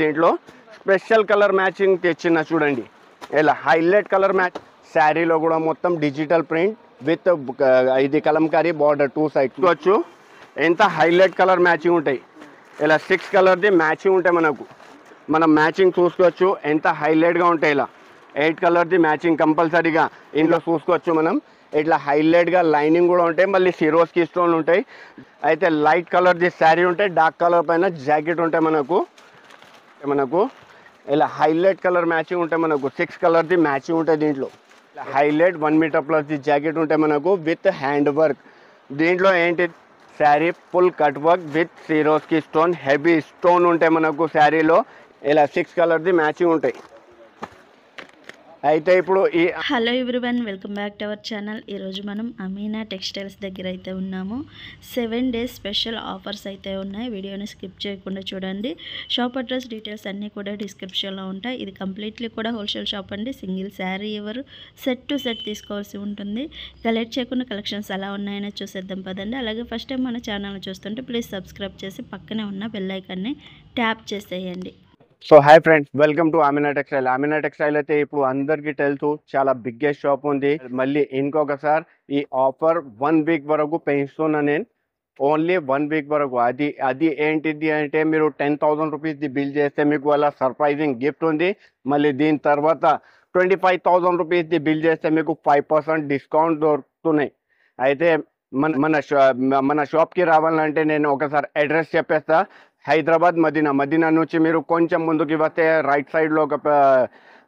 దీంట్లో special colour matching తెచ్చిన చూడండి. ఇలా హైలైట్ కలర్ మ్యాచ్ శారీలో కూడా మొత్తం డిజిటల్ ప్రింట్ విత్ ఇది కలంకారీ బార్డర్ 2 సైడ్స్ వచ్చు. ఎంత హైలైట్ కలర్ మ్యాచింగ్ ఉంటాయి. ఇలా 6 కలర్ది మ్యాచింగ్ ఉంటాయి మనకు. మనం మ్యాచింగ్ చూసుకోవచ్చు ఎంత హైలైట్గా ఉంటాయి. ఇలా 8 కలర్ది మ్యాచింగ్ కంపల్సరీగా ఇంట్లో చూసుకోవచ్చు మనం. ఇట్లా హైలైట్గా లైనింగ్ కూడా ఉంటాయి. మళ్ళీ సిరోస్కి స్టోన్ ఉంటాయి. అయితే లైట్ కలర్ది శారీ ఉంటాయి. డార్క్ కలర్ పైన జాకెట్ ఉంటాయి మనకు ఇలా హైలైట్ కలర్ మ్యాచింగ్ ఉంటాయి మనకు. 6 కలర్ది మ్యాచింగ్ ఉంటాయి దీంట్లో. Highlight 1 meter plus the jacket ఉంటాయి మనకు విత్ హ్యాండ్ వర్క్. దీంట్లో ఏంటి sari full cut work with Swarovski stone, heavy stone ఉంటాయి మనకు శారీలో. ఇలా 6 కలర్ది మ్యాచింగ్ ఉంటాయి. అయితే ఇప్పుడు hello everyone, welcome back to our channel. ఈరోజు మనం అమీనా టెక్స్టైల్స్ దగ్గర అయితే ఉన్నాము. 7 డేస్ స్పెషల్ ఆఫర్స్ అయితే ఉన్నాయి. వీడియోని స్కిప్ చేయకుండా చూడండి. షాప్ అడ్రస్ డీటెయిల్స్ అన్నీ కూడా డిస్క్రిప్షన్లో ఉంటాయి. ఇది కంప్లీట్లీ కూడా హోల్సేల్ షాప్ అండి. సింగిల్ శారీ ఎవరు సెట్ టు సెట్ తీసుకోవాల్సి ఉంటుంది. కలెక్ట్ చేయకుండా కలెక్షన్స్ ఎలా ఉన్నాయని చూసేద్దాం పదండి. అలాగే ఫస్ట్ టైం మన ఛానల్ చూస్తుంటే ప్లీజ్ సబ్స్క్రైబ్ చేసి పక్కనే ఉన్న బెల్ ఐకాన్ని ట్యాప్ చేసేయండి. So hi friends, welcome to Amina textile. Amina textile అయితే ఇప్పుడు అందరికీ తెలుసు చాలా బిగ్గెస్ట్ షాప్ ఉంది. మళ్ళీ ఇంకొకసారి ఈ ఆఫర్ 1 వీక్ వరకు పెంచుతున్నా నేను. ఓన్లీ 1 వీక్ వరకు. అది ఏంటిది అంటే మీరు 10,000 రూపీస్ది బిల్ చేస్తే మీకు అలా సర్ప్రైజింగ్ గిఫ్ట్ ఉంది. మళ్ళీ దీని తర్వాత 25,000 రూపీస్ది బిల్ చేస్తే మీకు 5% డిస్కౌంట్ దొరుకుతున్నాయి. అయితే మన షాప్కి రావాలంటే నేను ఒకసారి అడ్రస్ చెప్పేస్తా. హైదరాబాద్ మదీనా నుంచి మీరు కొంచెం ముందుకి వస్తే రైట్ సైడ్లో ఒక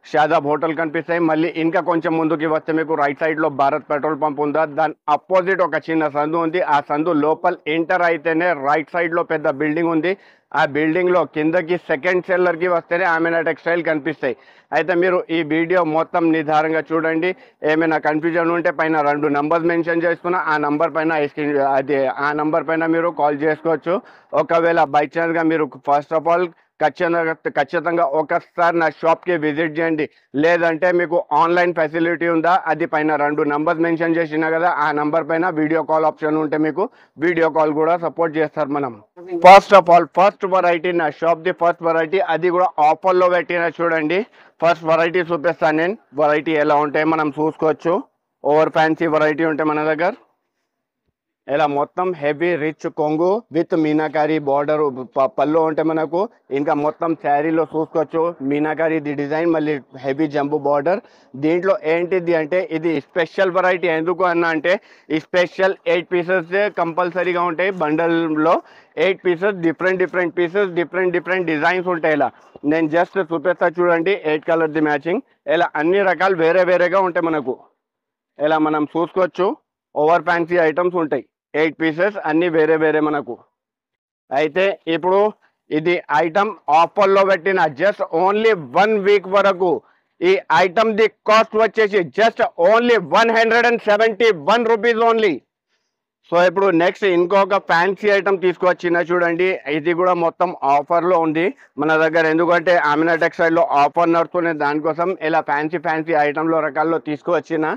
షాదాబ్ హోటల్ కనిపిస్తాయి. మళ్ళీ ఇంకా కొంచెం ముందుకి వస్తే మీకు రైట్ సైడ్లో భారత్ పెట్రోల్ పంప్ ఉందా, దాని అపోజిట్ ఒక చిన్న సందు ఉంది. ఆ సందు లోపల ఎంటర్ అయితేనే రైట్ సైడ్లో పెద్ద బిల్డింగ్ ఉంది. ఆ బిల్డింగ్లో కిందకి సెకండ్ సెల్లర్కి వస్తేనే అమీనా టెక్స్టైల్ కనిపిస్తాయి. అయితే మీరు ఈ వీడియో మొత్తం నిదానంగా చూడండి. ఏమైనా కన్ఫ్యూజన్ ఉంటే పైన 2 నంబర్స్ మెన్షన్ చేస్తున్నా. ఆ నంబర్ పైన మీరు కాల్ చేసుకోవచ్చు. ఒకవేళ బై ఛాన్స్గా మీరు ఫస్ట్ ఆఫ్ ఆల్ ఖచ్చితంగా ఒకసారి నా షాప్కి విజిట్ చేయండి. లేదంటే మీకు ఆన్లైన్ ఫెసిలిటీ ఉందా, అది పైన 2 నంబర్స్ మెన్షన్ చేసినా కదా, ఆ నంబర్ పైన వీడియో కాల్ ఆప్షన్ ఉంటే మీకు వీడియో కాల్ కూడా సపోర్ట్ చేస్తారు మనం. First of all first variety నా షాప్ది ఫస్ట్ వెరైటీ, అది కూడా ఆఫర్లో పెట్టిన చూడండి. ఫస్ట్ వెరైటీ చూపిస్తాను నేను. వెరైటీ ఎలా ఉంటాయి మనం చూసుకోవచ్చు. ఓవర్ ఫ్యాన్సీ వెరైటీ ఉంటాయి మన దగ్గర. ఇలా మొత్తం హెవీ రిచ్ కొంగు విత్ మీనాకారీ బార్డర్ పళ్ళు ఉంటాయి మనకు. ఇంకా మొత్తం శారీలో చూసుకోవచ్చు మీనాకారీ డిజైన్, మళ్ళీ హెవీ జంబు బార్డర్. దీంట్లో ఏంటిది అంటే ఇది స్పెషల్ వెరైటీ. ఎందుకు అన్నా అంటే ఈ స్పెషల్ 8 పీసెస్ కంపల్సరీగా ఉంటాయి. బండల్లో 8 pieces, different pieces, different designs ఉంటాయి. ఇలా నేను జస్ట్ చూపిస్తా చూడండి. 8 కలర్ది మ్యాచింగ్. ఇలా అన్ని రకాలు వేరేగా ఉంటాయి మనకు. ఇలా మనం చూసుకోవచ్చు ఓవర్ ఫ్యాన్సీ ఐటమ్స్ ఉంటాయి. 8 పీసెస్ అన్ని వేరే మనకు. అయితే ఇప్పుడు ఇది ఐటమ్ ఆఫర్లో పెట్టిన జస్ట్ ఓన్లీ 1 వీక్ వరకు. ఈ ఐటమ్ ది కాస్ట్ వచ్చేసి just only 171 rupees only. So ఇప్పుడు నెక్స్ట్ ఇంకొక ఫ్యాన్సీ ఐటమ్ తీసుకొచ్చిన చూడండి. ఇది కూడా మొత్తం ఆఫర్లో ఉంది మన దగ్గర. ఎందుకంటే అమీనా టెక్స్టైల్లో ఆఫర్ నడుస్తుంది, దానికోసం ఇలా ఫ్యాన్సీ ఐటమ్లో రకాల్లో తీసుకువచ్చిన.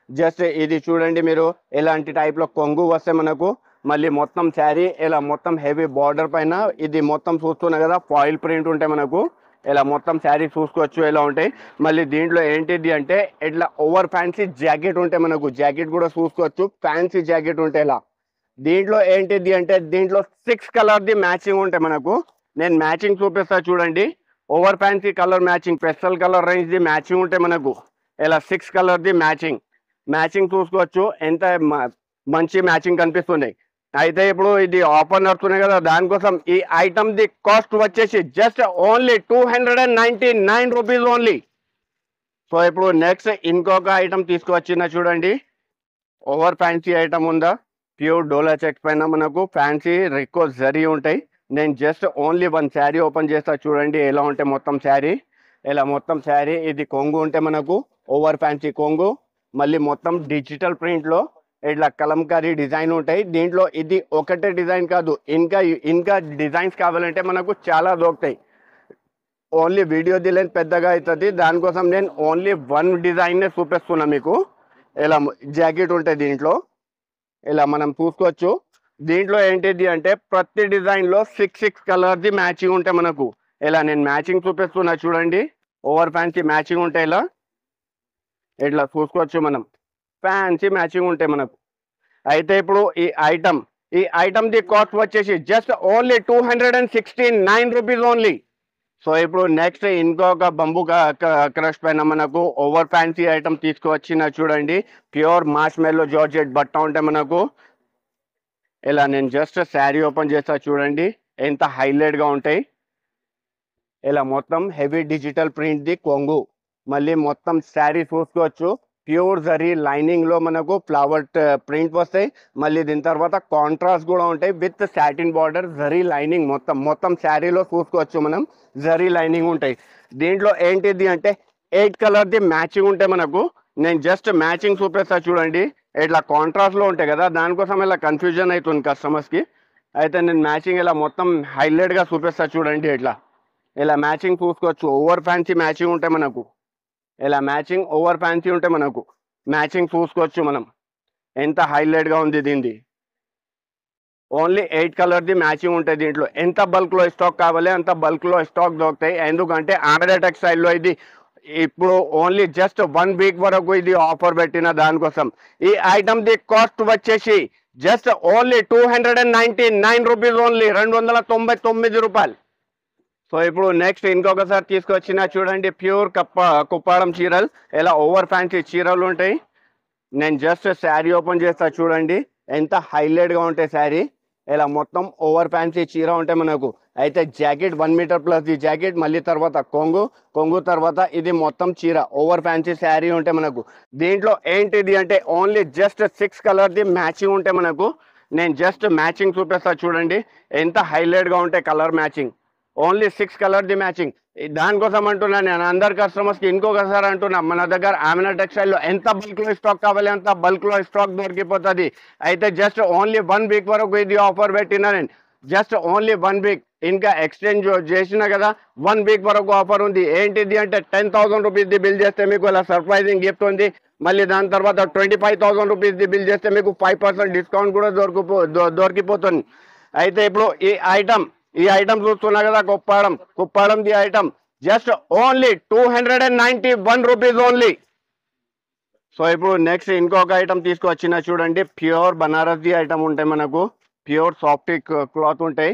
జస్ట్ ఇది చూడండి మీరు. ఎలాంటి టైప్లో కొంగు వస్తే మనకు, మళ్ళీ మొత్తం శారీ ఇలా మొత్తం హెవీ బార్డర్ పైన ఇది మొత్తం చూస్తున్నా కదా, ఫాయిల్ ప్రింట్ ఉంటాయి మనకు. ఇలా మొత్తం శారీ చూసుకోవచ్చు ఎలా ఉంటాయి. మళ్ళీ దీంట్లో ఏంటిది అంటే ఇట్లా ఓవర్ ఫ్యాన్సీ జాకెట్ ఉంటాయి మనకు. జాకెట్ కూడా చూసుకోవచ్చు, ఫ్యాన్సీ జాకెట్ ఉంటాయి. ఇలా దీంట్లో ఏంటిది అంటే దీంట్లో 6 కలర్ది మ్యాచింగ్ ఉంటాయి మనకు. నేను మ్యాచింగ్ చూపిస్తా చూడండి. Over fancy colour matching, pastel colour రేంజ్ది మ్యాచింగ్ ఉంటాయి మనకు. ఇలా 6 కలర్ది మ్యాచింగ్ చూసుకోవచ్చు. ఎంత మంచి మ్యాచింగ్ కనిపిస్తున్నాయి. అయితే ఇప్పుడు ఇది ఆఫర్ నడుస్తున్నాయి కదా, దానికోసం ఈ ఐటమ్ ది కాస్ట్ వచ్చేసి just only 299 rupees only. So ఇప్పుడు నెక్స్ట్ ఇంకొక ఐటమ్ తీసుకువచ్చిన చూడండి. ఓవర్ ఫ్యాన్సీ ఐటమ్ ఉందా, ప్యూర్ డోలా చెక్స్ పైన మనకు ఫ్యాన్సీ రిక్కో జరీ ఉంటాయి. నేను జస్ట్ ఓన్లీ 1 శారీ ఓపెన్ చేస్తా చూడండి ఎలా ఉంటాయి మొత్తం శారీ. ఇలా మొత్తం శారీ ఇది కొంగు ఉంటే మనకు ఓవర్ ఫ్యాన్సీ కొంగు. మళ్ళీ మొత్తం డిజిటల్ ప్రింట్లో ఇట్లా కలంకారీ డిజైన్ ఉంటాయి. దీంట్లో ఇది ఒకటే డిజైన్ కాదు, ఇంకా డిజైన్స్ కావాలంటే మనకు చాలా దొరుకుతాయి. ఓన్లీ వీడియో దిలేని పెద్దగా అవుతుంది, దానికోసం నేను ఓన్లీ 1 డిజైన్నే చూపిస్తున్నా మీకు. ఇలా జాకెట్ ఉంటాయి దీంట్లో. ఇలా మనం చూసుకోవచ్చు. దీంట్లో ఏంటిది అంటే ప్రతి డిజైన్లో 6 కలర్ది మ్యాచింగ్ ఉంటాయి మనకు. ఇలా నేను మ్యాచింగ్ చూపిస్తున్నా చూడండి. ఓవర్ ఫ్యాన్సీ మ్యాచింగ్ ఉంటాయి, ఇలా ఇట్లా చూసుకోవచ్చు మనం. ఫ్యాన్సీ మ్యాచింగ్ ఉంటాయి మనకు. అయితే ఇప్పుడు ఈ ఐటమ్ ది కాస్ట్ వచ్చేసి just only 269 rupees only. So ఇప్పుడు నెక్స్ట్ ఇంకొక బంబు క్రష్ పైన మనకు ఓవర్ ఫ్యాన్సీ ఐటమ్ తీసుకువచ్చిన చూడండి. ప్యూర్ మాస్ మెల్లో జార్జెట్ బట్ట ఉంటే మనకు ఇలా నేను జస్ట్ శారీ ఓపెన్ చేస్తా చూడండి, ఎంత హైలైట్గా ఉంటాయి. ఇలా మొత్తం హెవీ డిజిటల్ ప్రింట్ ది కొంగు, మళ్ళీ మొత్తం శారీ చూసుకోవచ్చు. ప్యూర్ జరీ లైనింగ్ లో మనకు ఫ్లవర్ ప్రింట్ వస్తాయి. మళ్ళీ దీని తర్వాత కాంట్రాస్ట్ కూడా ఉంటాయి with satin border zari lining. మొత్తం శారీలో చూసుకోవచ్చు మనం, జరీ లైనింగ్ ఉంటాయి. దీంట్లో ఏంటిది అంటే 8 కలర్ ది మ్యాచింగ్ ఉంటాయి మనకు. నేను జస్ట్ మ్యాచింగ్ చూపిస్తా చూడండి. ఇట్లా కాంట్రాస్ట్ లో ఉంటాయి కదా, దానికోసం ఇలా కన్ఫ్యూజన్ అవుతుంది కస్టమర్స్ కి. అయితే నేను మ్యాచింగ్ ఇలా మొత్తం హైలైట్ గా చూపిస్తా చూడండి. ఇలా మ్యాచింగ్ చూసుకోవచ్చు. ఓవర్ ఫ్యాన్సీ మ్యాచింగ్ ఉంటాయి మనకు. ఇలా మ్యాచింగ్ ఓవర్ ఫ్యాన్సీ ఉంటే మనకు మ్యాచింగ్ చూసుకోవచ్చు మనం, ఎంత హైలైట్గా ఉంది దీనిది. ఓన్లీ 8 కలర్ ది మ్యాచింగ్ ఉంటుంది దీంట్లో. ఎంత బల్క్లో స్టాక్ కావాలి అంత బల్క్లో స్టాక్ దొరుకుతాయి. ఎందుకంటే ఆమెడా టెక్స్టైల్లో ఇది ఇప్పుడు ఓన్లీ జస్ట్ 1 వీక్ వరకు ఇది ఆఫర్ పెట్టిన దానికోసం. ఈ ఐటమ్ ది కాస్ట్ వచ్చేసి జస్ట్ ఓన్లీ 299 రూపీస్ ఓన్లీ, 299 రూపాయలు. సో ఇప్పుడు నెక్స్ట్ ఇంకొకసారి తీసుకొచ్చిన చూడండి, ప్యూర్ కుప్పాడం చీరలు. ఇలా ఓవర్ ఫ్యాన్సీ చీరలు ఉంటాయి. నేను జస్ట్ శారీ ఓపెన్ చేస్తా చూడండి, ఎంత హైలైట్గా ఉంటాయి శారీ. ఇలా మొత్తం ఓవర్ ఫ్యాన్సీ చీర ఉంటాయి మనకు. అయితే jacket 1 meter plus the jacket, మళ్ళీ తర్వాత కొంగు తర్వాత ఇది మొత్తం చీర ఓవర్ ఫ్యాన్సీ శారీ ఉంటాయి మనకు. దీంట్లో ఏంటిది అంటే only just 6 colour the matching ఉంటాయి మనకు. నేను జస్ట్ మ్యాచింగ్ చూపిస్తా చూడండి, ఎంత హైలైట్గా ఉంటాయి colour matching. Only 6 colour the matching. దానికోసం అంటున్నా నేను అందరు కస్టమర్స్కి ఇంకొకసారి అంటున్నా, మన దగ్గర ఆమెనా టెక్స్టైల్లో ఎంత బల్క్లో స్టాక్ కావాలి అంత బల్క్లో స్టాక్ దొరికిపోతుంది. అయితే జస్ట్ ఓన్లీ 1 వీక్ వరకు ఇది ఆఫర్ పెట్టినా నేను. జస్ట్ ఓన్లీ 1 వీక్, ఇంకా ఎక్స్చేంజ్ చేసిన కదా 1 వీక్ వరకు ఆఫర్ ఉంది. ఏంటిది అంటే 10,000 రూపీస్ ది బిల్ చేస్తే మీకు ఇలా సర్ప్రైజింగ్ గిఫ్ట్ ఉంది. మళ్ళీ దాని తర్వాత 25,000 రూపీస్ ది బిల్ చేస్తే మీకు 5% డిస్కౌంట్ కూడా దొరికిపోతుంది. అయితే ఇప్పుడు ఈ ఐటమ్ చూస్తున్నా కదా, Kuppadam the item just only 291 rupees only. So ఇప్పుడు నెక్స్ట్ ఇంకొక ఐటమ్ తీసుకొచ్చిన చూడండి, ప్యూర్ బనారస్ ది ఐటమ్ ఉంటాయి మనకు. ప్యూర్ సాఫ్ట్ క్లాత్ ఉంటాయి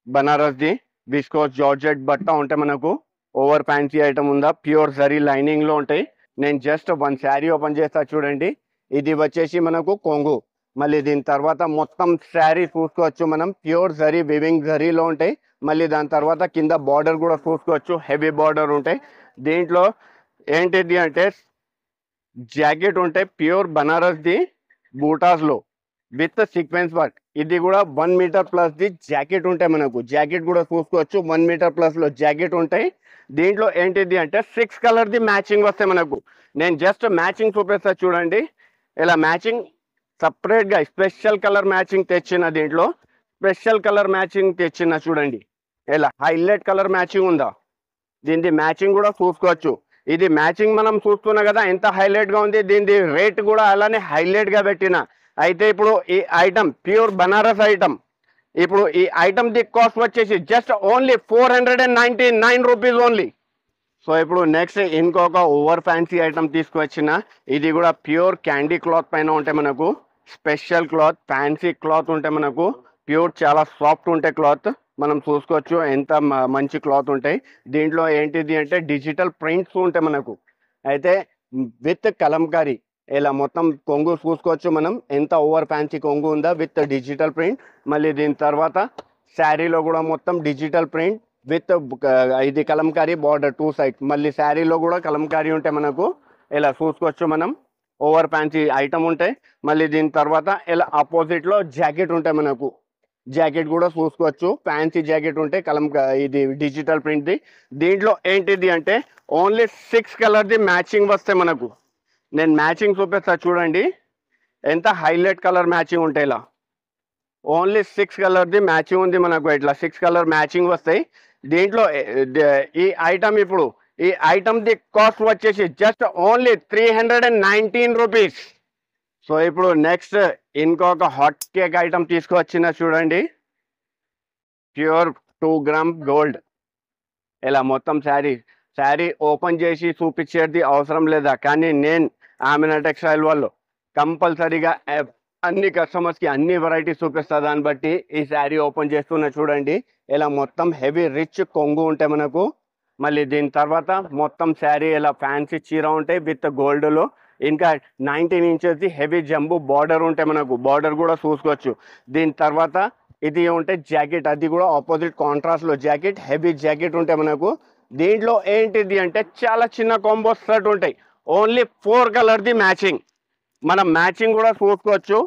బనారస్ ది, విస్కోస్ జార్జెట్ బట్ట ఉంటాయి మనకు. ఓవర్ ఫ్యాన్సీ ఐటమ్ ఉందా, ప్యూర్ జరీ లైనింగ్ లో ఉంటాయి. నేను జస్ట్ 1 శారీ ఓపెన్ చేస్తా చూడండి. ఇది వచ్చేసి మనకు కొంగు, మళ్ళీ దీని తర్వాత మొత్తం శారీ చూసుకోవచ్చు మనం. ప్యూర్ జరీ వివింగ్ జరీలో ఉంటాయి. మళ్ళీ దాని తర్వాత కింద బార్డర్ కూడా చూసుకోవచ్చు, హెవీ బార్డర్ ఉంటాయి. దీంట్లో ఏంటిది అంటే జాకెట్ ఉంటాయి ప్యూర్ బనారస్ ది బూటాస్లో విత్ సీక్వెన్స్ వర్క్. ఇది కూడా 1 మీటర్ ప్లస్ ది జాకెట్ ఉంటాయి మనకు. జాకెట్ కూడా చూసుకోవచ్చు, 1 మీటర్ ప్లస్ లో జాకెట్ ఉంటాయి. దీంట్లో ఏంటిది అంటే 6 కలర్ ది మ్యాచింగ్ వస్తాయి మనకు. నేను జస్ట్ మ్యాచింగ్ చూపిస్తా చూడండి. ఇలా మ్యాచింగ్ సపరేట్గా స్పెషల్ కలర్ మ్యాచింగ్ తెచ్చిన, దీంట్లో స్పెషల్ కలర్ మ్యాచింగ్ తెచ్చిన చూడండి. ఇలా హైలైట్ కలర్ మ్యాచింగ్ ఉందా, దీనిది మ్యాచింగ్ కూడా చూసుకోవచ్చు. ఇది మ్యాచింగ్ మనం చూస్తున్నా కదా ఎంత హైలైట్గా ఉంది. దీనిది రేట్ కూడా అలానే హైలైట్గా పెట్టిన. అయితే ఇప్పుడు ఈ ఐటమ్ ప్యూర్ బనారస్ ఐటమ్, ఇప్పుడు ఈ ఐటమ్ ది కాస్ట్ వచ్చేసి just only 499 rupees only. So ఇప్పుడు నెక్స్ట్ ఇంకొక ఓవర్ ఫ్యాన్సీ ఐటమ్ తీసుకువచ్చిన, ఇది కూడా ప్యూర్ క్యాండీ క్లాత్ పైన ఉంటాయి మనకు. స్పెషల్ క్లాత్, ఫ్యాన్సీ క్లాత్ ఉంటాయి మనకు. ప్యూర్ చాలా సాఫ్ట్ ఉంటాయి క్లాత్, మనం చూసుకోవచ్చు ఎంత మంచి క్లాత్ ఉంటాయి. దీంట్లో ఏంటిది అంటే డిజిటల్ ప్రింట్స్ ఉంటాయి మనకు. అయితే విత్ కలంకారీ, ఇలా మొత్తం కొంగు చూసుకోవచ్చు మనం, ఎంత ఓవర్ ఫ్యాన్సీ కొంగు ఉందా విత్ డిజిటల్ ప్రింట్. మళ్ళీ దీని తర్వాత శారీలో కూడా మొత్తం డిజిటల్ ప్రింట్ విత్ ఇది కలంకారీ బార్డర్ 2 సైడ్స్. మళ్ళీ శారీలో కూడా కలంకారీ ఉంటాయి మనకు. ఇలా చూసుకోవచ్చు మనం, ఓవర్ ఫ్యాన్సీ ఐటమ్ ఉంటాయి. మళ్ళీ దీని తర్వాత ఇలా ఆపోజిట్లో జాకెట్ ఉంటాయి మనకు. జాకెట్ కూడా చూసుకోవచ్చు, ఫ్యాన్సీ జాకెట్ ఉంటాయి ఇది డిజిటల్ ప్రింట్ది. దీంట్లో ఏంటిది అంటే ఓన్లీ 6 కలర్ ది మ్యాచింగ్ వస్తాయి మనకు. నేను మ్యాచింగ్ చూపిస్తా చూడండి, ఎంత హైలైట్ కలర్ మ్యాచింగ్ ఉంటాయి. ఇలా ఓన్లీ 6 కలర్ ది మ్యాచింగ్ ఉంది మనకు. ఇట్లా 6 కలర్ మ్యాచింగ్ వస్తాయి. దీంట్లో ఈ ఐటమ్ ఇప్పుడు ఈ ఐటమ్ ది కాస్ట్ వచ్చేసి జస్ట్ ఓన్లీ 319 రూపీస్. సో ఇప్పుడు నెక్స్ట్ ఇంకొక హాట్ కేక్ ఐటమ్ తీసుకువచ్చిన చూడండి, ప్యూర్ 2 గ్రామ్ గోల్డ్. ఇలా మొత్తం శారీ ఓపెన్ చేసి చూపించేది అవసరం లేదా, కానీ నేను ఆమెనా టెక్స్టైల్ వాళ్ళు కంపల్సరీగా అన్ని కస్టమర్స్కి అన్ని వెరైటీస్ చూపిస్తా. దాన్ని బట్టి ఈ శారీ ఓపెన్ చేస్తున్నా చూడండి. ఇలా మొత్తం హెవీ రిచ్ కొంగు ఉంటాయి మనకు. మళ్ళీ దీని తర్వాత మొత్తం శారీ ఇలా ఫ్యాన్సీ చీర ఉంటాయి విత్ గోల్డ్లో. ఇంకా 19 ఇంచెస్ హెవీ జంబు బార్డర్ ఉంటాయి మనకు. బార్డర్ కూడా చూసుకోవచ్చు. దీని తర్వాత ఇది ఉంటే జాకెట్, అది కూడా ఆపోజిట్ కాంట్రాస్ట్లో జాకెట్, హెవీ జాకెట్ ఉంటాయి మనకు. దీంట్లో ఏంటిది అంటే చాలా చిన్న కాంబో సెట్ ఉంటాయి. ఓన్లీ 4 కలర్ది మ్యాచింగ్. మనం మ్యాచింగ్ కూడా చూసుకోవచ్చు.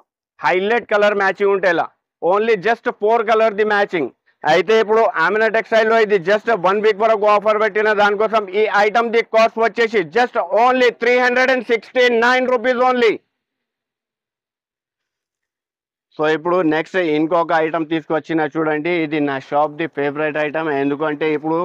హైలైట్ కలర్ మ్యాచింగ్ ఉంటాయి. ఇలా ఓన్లీ జస్ట్ 4 కలర్ది మ్యాచింగ్. అయితే ఇప్పుడు ఆమెనా టెక్స్టైల్లో ఇది జస్ట్ 1 వీక్ వరకు ఆఫర్ పెట్టిన దానికోసం ఈ ఐటమ్ ది కాస్ట్ వచ్చేసి just only 369 rupees only. So ఇప్పుడు నెక్స్ట్ ఇంకొక ఐటమ్ తీసుకొచ్చిన చూడండి. ఇది నా షాప్ ది ఫేవరెట్ ఐటమ్. ఎందుకంటే ఇప్పుడు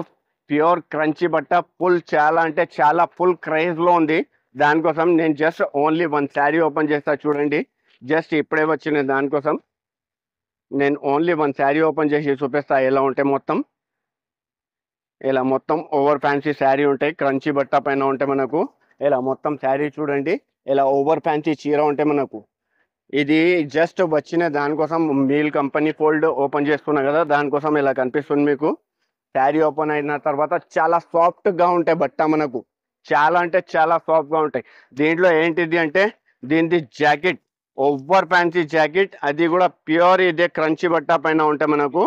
ప్యూర్ క్రంచీ బట్ట ఫుల్ చాలా అంటే చాలా ఫుల్ క్రేజ్లో ఉంది. దానికోసం నేను జస్ట్ ఓన్లీ 1 శారీ ఓపెన్ చేస్తా చూడండి. జస్ట్ ఇప్పుడే వచ్చిన దానికోసం నేను ఓన్లీ 1 శారీ ఓపెన్ చేసి చూపిస్తా ఎలా ఉంటాయి మొత్తం. ఇలా మొత్తం ఓవర్ ఫ్యాన్సీ శారీ ఉంటాయి, క్రంచీ బట్ట పైన ఉంటాయి మనకు. ఇలా మొత్తం శారీ చూడండి. ఇలా ఓవర్ ఫ్యాన్సీ చీర ఉంటాయి మనకు. ఇది జస్ట్ వచ్చిన దానికోసం మీల్ కంపెనీ ఫోల్డ్ ఓపెన్ చేస్తున్నా కదా, దానికోసం ఇలా కనిపిస్తుంది మీకు. శారీ ఓపెన్ అయిన తర్వాత చాలా సాఫ్ట్గా ఉంటాయి బట్ట మనకు. చాలా అంటే చాలా సాఫ్ట్గా ఉంటాయి. దీంట్లో ఏంటిది అంటే దీనిది జాకెట్ ఓవర్ ఫ్యాన్సీ జాకెట్, అది కూడా ప్యూర్ ఇదే క్రంచీ బట్ట పైన ఉంటాయి మనకు.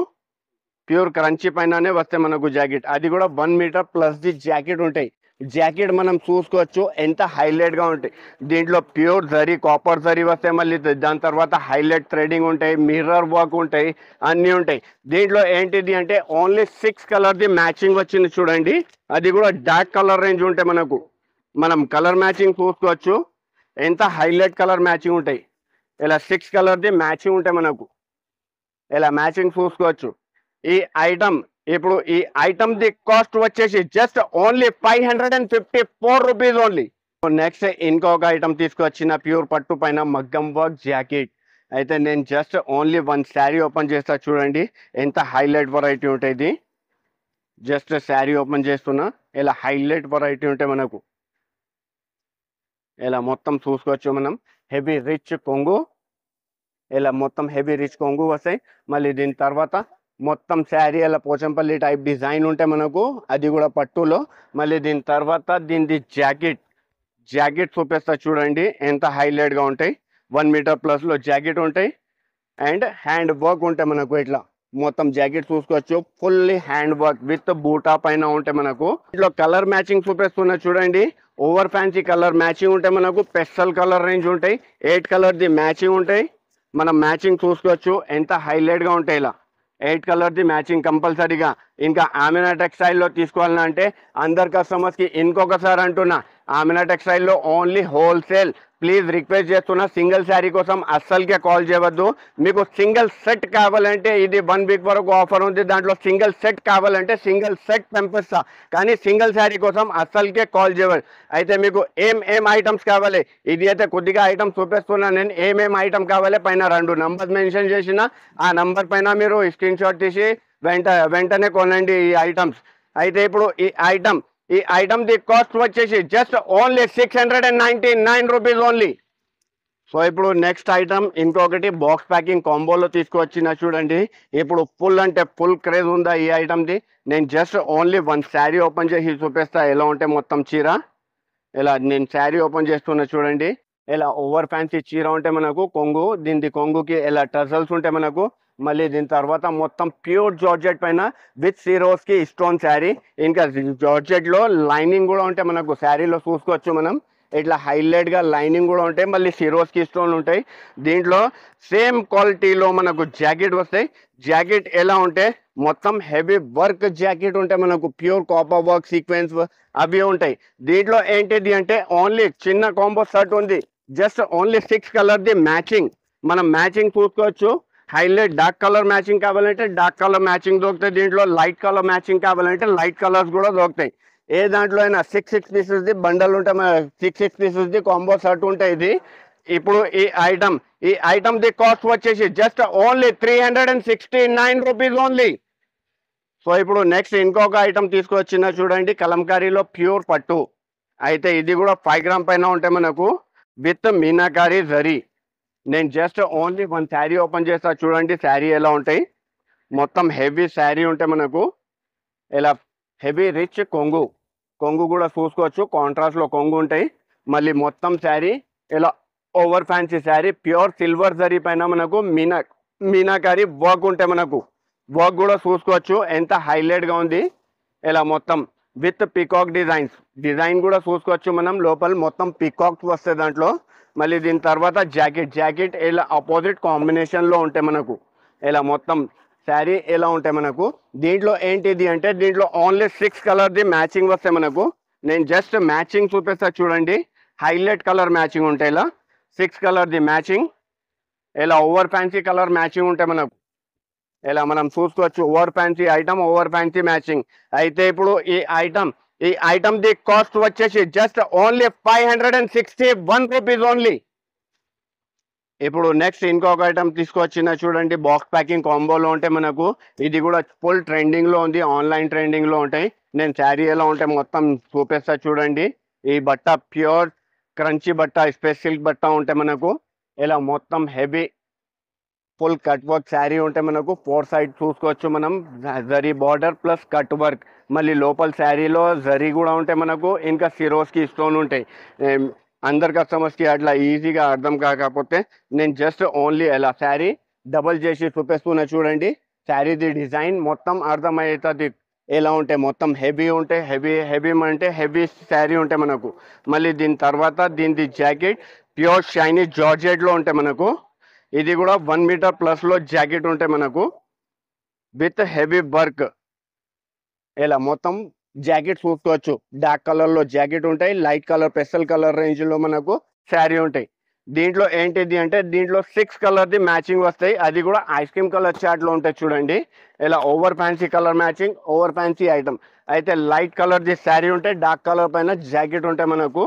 ప్యూర్ క్రంచీ పైననే వస్తాయి మనకు జాకెట్. అది కూడా 1 మీటర్ ప్లస్ ది జాకెట్ ఉంటాయి. జాకెట్ మనం చూసుకోవచ్చు ఎంత హైలైట్గా ఉంటాయి. దీంట్లో ప్యూర్ జరీ, కాపర్ జరీ వస్తాయి. మళ్ళీ దాని తర్వాత హైలైట్ థ్రెడింగ్ ఉంటాయి, మిర్రర్ వర్క్ ఉంటాయి, అన్నీ ఉంటాయి. దీంట్లో ఏంటిది అంటే ఓన్లీ 6 కలర్ది మ్యాచింగ్ వచ్చింది చూడండి. అది కూడా డార్క్ కలర్ రేంజ్ ఉంటాయి మనకు. మనం కలర్ మ్యాచింగ్ చూసుకోవచ్చు ఎంత హైలైట్ కలర్ మ్యాచింగ్ ఉంటాయి. ఇలా 6 కలర్ది మ్యాచింగ్ ఉంటాయి మనకు. ఇలా మ్యాచింగ్ చూసుకోవచ్చు. ఈ ఐటమ్ ఇప్పుడు ఈ ఐటమ్ ది కాస్ట్ వచ్చేసి just only 554 rupees only. Next ఇంకొక ఐటమ్ తీసుకొచ్చిన ప్యూర్ పట్టు పైన మగ్గం వర్క్ జాకెట్. అయితే నేను జస్ట్ ఓన్లీ 1 శారీ ఓపెన్ చేస్తా చూడండి ఎంత హైలైట్ వెరైటీ ఉంటుంది. జస్ట్ శారీ ఓపెన్ చేస్తున్నా. ఇలా హైలైట్ వెరైటీ ఉంటాయి మనకు. ఇలా మొత్తం చూసుకోవచ్చు మనం. హెవీ రిచ్ కొంగు, ఇలా మొత్తం హెవీ రిచ్ కొంగు వస్తాయి. మళ్ళీ దీని తర్వాత మొత్తం శారీ ఇలా పోచంపల్లి టైప్ డిజైన్ ఉంటాయి మనకు, అది కూడా పట్టులో. మళ్ళీ దీని తర్వాత దీనిది జాకెట్ చూపిస్తా చూడండి ఎంత హైలైట్గా ఉంటాయి. 1 మీటర్ ప్లస్లో జాకెట్ ఉంటాయి అండ్ హ్యాండ్ వర్క్ ఉంటాయి మనకు. ఇట్లా మొత్తం జాకెట్ చూసుకోవచ్చు ఫుల్లీ హ్యాండ్ వర్క్ విత్ బూటా పైన ఉంటాయి మనకు. ఇట్లా కలర్ మ్యాచింగ్ చూపిస్తున్నా చూడండి. ఓవర్ ఫ్యాన్సీ కలర్ మ్యాచింగ్ ఉంటాయి మనకు. పెస్టల్ కలర్ రేంజ్ ఉంటాయి. 8 కలర్ది మ్యాచింగ్ ఉంటాయి. మనం మ్యాచింగ్ చూసుకోవచ్చు ఎంత హైలైట్గా ఉంటాయి. ఇలా 8 కలర్ది మ్యాచింగ్ కంపల్సరీగా. ఇంకా ఆమెనా టెక్స్టైల్లో తీసుకోవాలంటే అందరు కస్టమర్స్కి ఇంకొకసారి అంటున్నా, ఆమెనా టెక్స్టైల్లో ఓన్లీ హోల్సేల్. ప్లీజ్ రిక్వెస్ట్ చేస్తున్నా, సింగిల్ శారీ కోసం అస్సలకే కాల్ చేయవద్దు. మీకు సింగిల్ సెట్ కావాలంటే ఇది 1 వీక్ వరకు ఆఫర్ ఉంది. దాంట్లో సింగిల్ సెట్ కావాలంటే సింగిల్ సెట్ పంపిస్తా, కానీ సింగిల్ శారీ కోసం అస్సలకే కాల్ చేయవద్దు. అయితే మీకు ఏం ఐటమ్స్ కావాలి, ఇది అయితే కొద్దిగా ఐటమ్స్ చూపిస్తున్నా నేను. ఏమేం ఐటమ్ కావాలి పైన 2 నంబర్స్ మెన్షన్ చేసిన, ఆ నంబర్ పైన మీరు స్క్రీన్ షాట్ తీసి వెంటనే కొనండి ఈ ఐటమ్స్. అయితే ఇప్పుడు ఈ ఐటమ్ ది కాస్ట్ వచ్చేసి just only 699 rupees only. So ఇప్పుడు నెక్స్ట్ ఐటమ్ ఇంకొకటి బాక్స్ ప్యాకింగ్ కాంబోలో తీసుకువచ్చిన చూడండి. ఇప్పుడు ఫుల్ అంటే ఫుల్ క్రేజ్ ఉందా ఈ ఐటమ్ది. నేను జస్ట్ ఓన్లీ 1 శారీ ఓపెన్ చేసి చూపిస్తా ఎలా ఉంటే మొత్తం చీర. ఇలా నేను శారీ ఓపెన్ చేస్తున్నా చూడండి. ఇలా ఓవర్ ఫ్యాన్సీ చీర ఉంటే మనకు కొంగు, దీని కొంగుకి ఇలా టజల్స్ ఉంటాయి మనకు. మళ్ళీ దీని తర్వాత మొత్తం ప్యూర్ జార్జెట్ పైన విత్ సిరోస్కి స్టోన్ శారీ. ఇంకా జార్జెట్లో లైనింగ్ కూడా ఉంటాయి మనకు. శారీలో చూసుకోవచ్చు మనం ఇట్లా హైలైట్గా లైనింగ్ కూడా ఉంటాయి. మళ్ళీ సిరోస్కి స్టోన్ ఉంటాయి. దీంట్లో సేమ్ క్వాలిటీలో మనకు జాకెట్ వస్తాయి. జాకెట్ ఎలా ఉంటే మొత్తం హెవీ వర్క్ జాకెట్ ఉంటాయి మనకు. ప్యూర్ కాపర్ వర్క్ సీక్వెన్స్ అవి ఉంటాయి. దీంట్లో ఏంటిది అంటే ఓన్లీ చిన్న కాంబో షర్ట్ ఉంది. జస్ట్ ఓన్లీ 6 కలర్ది మ్యాచింగ్. మనం మ్యాచింగ్ చూసుకోవచ్చు. హైలైట్ డార్క్ కలర్ మ్యాచింగ్ కావాలంటే డార్క్ కలర్ మ్యాచింగ్ దొరుకుతాయి. దీంట్లో లైట్ కలర్ మ్యాచింగ్ కావాలంటే లైట్ కలర్స్ కూడా దొరుకుతాయి. ఏ దాంట్లో అయినా 6 పీసెస్ది బండల్ ఉంటాయి. 6 పీసెస్ది కాంబో షర్ట్ ఉంటాయి ఇది. ఇప్పుడు ఈ ఐటమ్ ది కాస్ట్ వచ్చేసి just only 369 rupees only. So so ఇప్పుడు నెక్స్ట్ ఇంకొక ఐటమ్ తీసుకొచ్చిన చూడండి, కలంకారీలో ప్యూర్ పట్టు. అయితే ఇది కూడా 5 గ్రామ్ పైన ఉంటాయి మనకు, విత్ మీనాకారీ జరీ. నేను just only one sari open చేస్తా చూడండి, శారీ ఎలా ఉంటాయి. మొత్తం హెవీ శారీ ఉంటాయి మనకు, ఇలా హెవీ రిచ్ కొంగు. కొంగు కూడా చూసుకోవచ్చు, కాంట్రాస్ట్లో కొంగు ఉంటాయి. మళ్ళీ మొత్తం శారీ ఇలా over fancy sari, pure silver zari పైన మనకు మీనాకారీ వర్క్ ఉంటాయి మనకు. వర్క్ కూడా చూసుకోవచ్చు ఎంత హైలైట్గా ఉంది. ఇలా మొత్తం విత్ పికాక్ డిజైన్ కూడా చూసుకోవచ్చు మనం. లోపల మొత్తం పికాక్స్ వస్తాయి దాంట్లో. మళ్ళీ దీని తర్వాత జాకెట్ ఇలా ఆపోజిట్ కాంబినేషన్లో ఉంటాయి మనకు. ఇలా మొత్తం శారీ ఎలా ఉంటాయి మనకు. దీంట్లో ఏంటిది అంటే దీంట్లో ఓన్లీ 6 కలర్ది మ్యాచింగ్ వస్తాయి మనకు. నేను జస్ట్ మ్యాచింగ్ చూపిస్తా చూడండి, హైలైట్ కలర్ మ్యాచింగ్ ఉంటాయి. ఇలా 6 కలర్ది మ్యాచింగ్, ఇలా ఓవర్ ఫ్యాన్సీ కలర్ మ్యాచింగ్ ఉంటాయి మనకు. ఇలా మనం చూసుకోవచ్చు, over fancy item, over fancy matching. అయితే ఇప్పుడు ఈ ఐటమ్ ది కాస్ట్ వచ్చేసి జస్ట్ ఓన్లీ 561 రూపీస్ ఓన్లీ. ఇప్పుడు నెక్స్ట్ ఇంకొక ఐటమ్ తీసుకొచ్చిన చూడండి, బాక్స్ ప్యాకింగ్ కాంబోలో ఉంటాయి మనకు. ఇది కూడా ఫుల్ ట్రెండింగ్లో ఉంది, ఆన్లైన్ ట్రెండింగ్లో ఉంటాయి. నేను శారీ ఎలా ఉంటాయి మొత్తం చూపిస్తా చూడండి. ఈ బట్ట ప్యూర్ క్రంచీ బట్ట, స్పెషల్ సిల్క్ బట్ట ఉంటాయి మనకు. ఇలా మొత్తం heavy full cut work sari ఉంటాయి మనకు. 4 సైడ్ చూసుకోవచ్చు మనం, zari border plus cut work. మళ్ళీ లోపల శారీలో జరీ కూడా ఉంటాయి మనకు, ఇంకా సిరోస్కి స్టోన్ ఉంటాయి. అందరు కస్టమర్స్కి అట్లా ఈజీగా అర్థం కాకపోతే నేను జస్ట్ ఓన్లీ ఎలా శారీ డబల్ చేసి చూపిస్తున్నా చూడండి. శారీది డిజైన్ మొత్తం అర్థమవుతుంది ఎలా ఉంటాయి. మొత్తం హెవీ ఉంటాయి, హెవీ అంటే హెవీ శారీ ఉంటాయి మనకు. మళ్ళీ దీని తర్వాత దీనిది జాకెట్ ప్యూర్ షైనీ జార్జెట్లో ఉంటాయి మనకు. ఇది కూడా 1 మీటర్ ప్లస్లో జాకెట్ ఉంటాయి మనకు, విత్ హెవీ వర్క్. ఇలా మొత్తం జాకెట్ చూసుకోవచ్చు, డార్క్ కలర్లో జాకెట్ ఉంటాయి, లైట్ కలర్ పెస్టల్ కలర్ రేంజ్లో మనకు శారీ ఉంటాయి. దీంట్లో ఏంటిది అంటే దీంట్లో 6 కలర్ది మ్యాచింగ్ వస్తాయి, అది కూడా ఐస్ క్రీమ్ కలర్ చాట్లో ఉంటాయి చూడండి. ఇలా over fancy colour matching, over fancy item. అయితే లైట్ కలర్ది శారీ ఉంటాయి, డార్క్ కలర్ పైన జాకెట్ ఉంటాయి మనకు.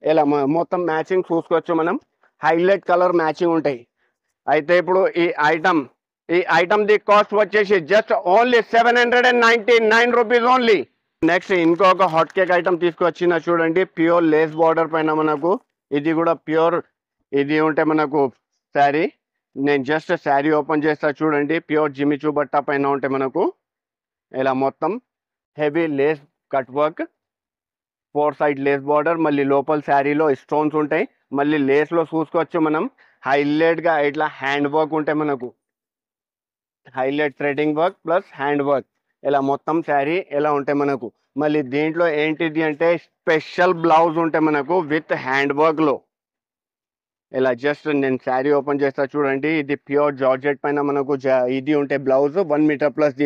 ఇలా మొత్తం మ్యాచింగ్ చూసుకోవచ్చు మనం, హైలైట్ కలర్ మ్యాచింగ్ ఉంటాయి. అయితే ఇప్పుడు ఈ ఐటమ్ ది కాస్ట్ వచ్చేసి just only 799 rupees only. Next ఇంకొక హాట్ కేక్ ఐటమ్ తీసుకొచ్చిన చూడండి, ప్యూర్ లేస్ బార్డర్ పైన మనకు. ఇది కూడా ప్యూర్ ఇది ఉంటే మనకు శారీ. నేను జస్ట్ శారీ ఓపెన్ చేస్తా చూడండి, ప్యూర్ జిమిచూ బట్ట పైన ఉంటే మనకు. ఇలా మొత్తం heavy Lay's cut work, 4 side lace border. మళ్ళీ లోపల శారీలో స్టోన్స్ ఉంటాయి. మళ్ళీ లేస్లో చూసుకోవచ్చు మనం, హైలైట్గా ఇట్లా హ్యాండ్ వర్క్ ఉంటాయి మనకు, highlight threading work plus hand work. ఇలా మొత్తం శారీ ఎలా ఉంటాయి మనకు. మళ్ళీ దీంట్లో ఏంటిది అంటే స్పెషల్ బ్లౌజ్ ఉంటాయి మనకు విత్ హ్యాండ్ వర్క్లో. ఇలా జస్ట్ నేను శారీ ఓపెన్ చేస్తా చూడండి, ఇది ప్యూర్ జార్జెట్ పైన మనకు ఇది ఉంటాయి బ్లౌజ్, 1 మీటర్ ప్లస్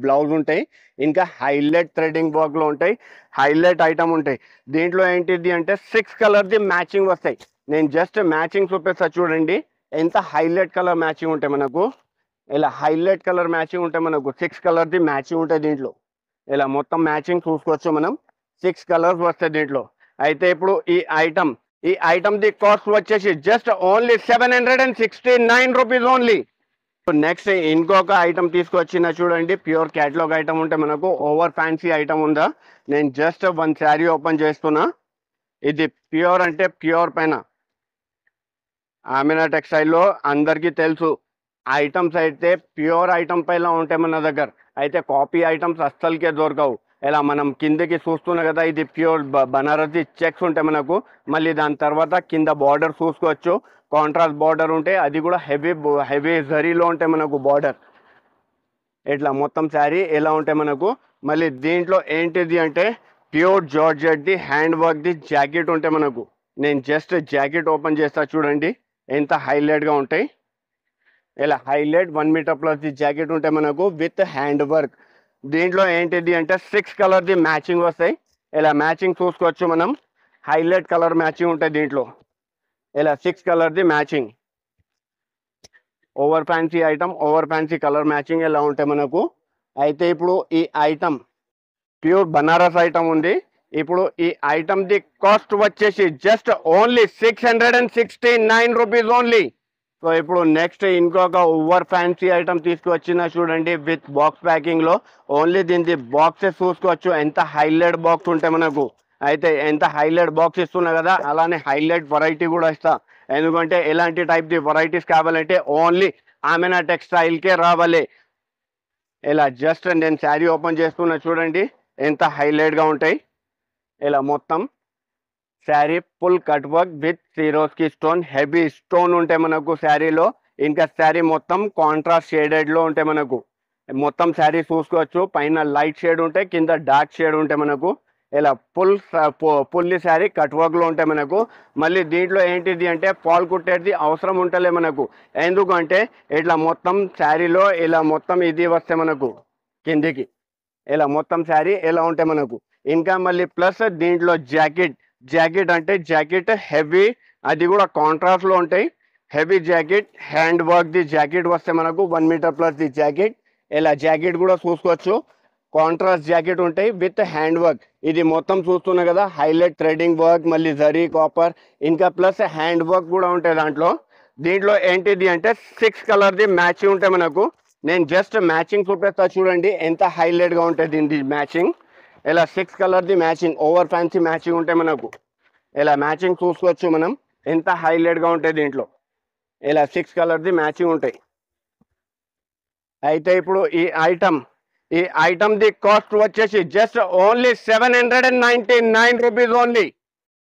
బ్లౌజ్ ఉంటాయి. ఇంకా హైలైట్ థ్రెడింగ్ వర్క్లో ఉంటాయి, హైలైట్ ఐటమ్ ఉంటాయి. దీంట్లో ఏంటిది అంటే 6 కలర్ది మ్యాచింగ్ వస్తాయి. నేను జస్ట్ మ్యాచింగ్ చూపిస్తా చూడండి, ఎంత హైలైట్ కలర్ మ్యాచింగ్ ఉంటాయి మనకు. ఇలా హైలైట్ కలర్ మ్యాచింగ్ ఉంటాయి మనకు, 6 కలర్ది మ్యాచింగ్ ఉంటాయి దీంట్లో. ఇలా మొత్తం మ్యాచింగ్ చూసుకోవచ్చు మనం, 6 కలర్స్ వస్తాయి దీంట్లో. అయితే ఇప్పుడు ఈ ఐటమ్ ది కాస్ట్ వచ్చేసి just only 769 rupees only. Next ఇంకొక ఐటమ్ తీసుకొచ్చిన చూడండి, ప్యూర్ క్యాటలాగ్ ఐటమ్ ఉంటే మనకు, ఓవర్ ఫ్యాన్సీ ఐటమ్ ఉందా. నేను జస్ట్ వన్ శారీ ఓపెన్ చేస్తున్నా. ఇది ప్యూర్ అంటే ప్యూర్ పైన ఆమినా టెక్స్టైల్లో అందరికీ తెలుసు, ఐటమ్స్ అయితే ప్యూర్ ఐటమ్ పైన ఉంటాయి మన దగ్గర. అయితే కాపీ ఐటమ్స్ అస్సలకే దొరకవు. ఇలా మనం కిందకి చూస్తున్నాం కదా, ఇది ప్యూర్ బనారసి చెక్స్ ఉంటాయి మనకు. మళ్ళీ దాని తర్వాత కింద బార్డర్ చూసుకోవచ్చు, కాంట్రాస్ట్ బార్డర్ ఉంటాయి, అది కూడా హెవీ జరీలో ఉంటాయి మనకు బార్డర్. ఇట్లా మొత్తం శారీ ఎలా ఉంటాయి మనకు. మళ్ళీ దీంట్లో ఏంటిది అంటే ప్యూర్ జార్జెట్ది హ్యాండ్ వర్క్ది జాకెట్ ఉంటాయి మనకు. నేను జస్ట్ జాకెట్ ఓపెన్ చేస్తా చూడండి, ఎంత హైలైట్గా ఉంటాయి. ఇలా highlight 1 meter plus the jacket ఉంటాయి మనకు విత్ హ్యాండ్ వర్క్. దీంట్లో ఏంటిది అంటే 6 కలర్ది మ్యాచింగ్ వస్తాయి. ఇలా మ్యాచింగ్ చూసుకోవచ్చు మనం, హైలైట్ కలర్ మ్యాచింగ్ ఉంటాయి దీంట్లో. ఇలా 6 కలర్ది matching, over fancy item, over fancy colour matching ఎలా ఉంటాయి మనకు. అయితే ఇప్పుడు ఈ ఐటమ్ ప్యూర్ బనారస్ ఐటమ్ ఉంది. ఇప్పుడు ఈ ఐటమ్ ది కాస్ట్ వచ్చేసి just only 669 rupees only. So ఇప్పుడు నెక్స్ట్ ఇంకొక ఓవర్ ఫ్యాన్సీ ఐటమ్ తీసుకువచ్చిన చూడండి విత్ బాక్స్ ప్యాకింగ్ లో. ఓన్లీ దీనికి బాక్సెస్ చూసుకోవచ్చు ఎంత హైలైట్ బాక్స్ ఉంటే మనకు. అయితే ఎంత హైలైట్ బాక్స్ ఇస్తున్నా కదా, అలానే హైలైట్ వెరైటీ కూడా ఇస్తా. ఎందుకంటే ఎలాంటి టైప్ ది వెరైటీస్ కావాలంటే ఓన్లీ ఆమెనా టెక్స్టైల్ కే రావాలి. ఇలా జస్ట్ నేను శారీ ఓపెన్ చేస్తున్నా చూడండి ఎంత హైలైట్ గా ఉంటాయి. ఇలా మొత్తం sari full cut work with Swarovski stone, heavy stone ఉంటాయి మనకు శారీలో. ఇంకా శారీ మొత్తం కాంట్రాస్ట్ షేడెడ్ లో ఉంటాయి మనకు. మొత్తం శారీ చూసుకోవచ్చు, పైన లైట్ షేడ్ ఉంటాయి, కింద డార్క్ షేడ్ ఉంటాయి మనకు. ఇలా ఫుల్లీ శారీ కట్ వర్క్ లో ఉంటాయి మనకు. మళ్ళీ దీంట్లో ఏంటిది అంటే పాల్ కుట్టేది అవసరం ఉంటలే మనకు. ఎందుకంటే ఇట్లా మొత్తం శారీలో ఇలా మొత్తం ఇది వస్తే మనకు కిందికి ఇలా మొత్తం శారీ ఎలా ఉంటాయి మనకు. ఇంకా మళ్ళీ ప్లస్ దీంట్లో జాకెట్ అంటే జాకెట్ హెవీ, అది కూడా కాంట్రాస్ట్ లో ఉంటాయి. Heavy jacket, hand work the jacket వస్తే మనకు 1 మీటర్ ప్లస్ ది జాకెట్. ఇలా జాకెట్ కూడా చూసుకోవచ్చు, కాంట్రాస్ట్ జాకెట్ ఉంటాయి విత్ హ్యాండ్ వర్క్. ఇది మొత్తం చూస్తున్నా కదా హైలైట్ థ్రెడింగ్ వర్క్, మళ్ళీ జరీ కాపర్, ఇంకా ప్లస్ హ్యాండ్ వర్క్ కూడా ఉంటాయి దాంట్లో. దీంట్లో ఏంటిది అంటే 6 కలర్ ది మ్యాచింగ్ ఉంటాయి మనకు. నేను జస్ట్ మ్యాచింగ్ చూపిస్తా చూడండి ఎంత హైలైట్ గా ఉంటుంది దీని మ్యాచింగ్. ఇలా 6 colour the matching, over fancy matching ఉంటాయి మనకు. ఇలా మ్యాచింగ్ చూసుకోవచ్చు మనం ఎంత హైలైట్ గా ఉంటాయి దీంట్లో. ఇలా 6 కలర్ ది మ్యాచింగ్ ఉంటాయి. అయితే ఇప్పుడు ఈ ఐటమ్ ది కాస్ట్ వచ్చేసి జస్ట్ ఓన్లీ 799 రూపీస్ ఓన్లీ.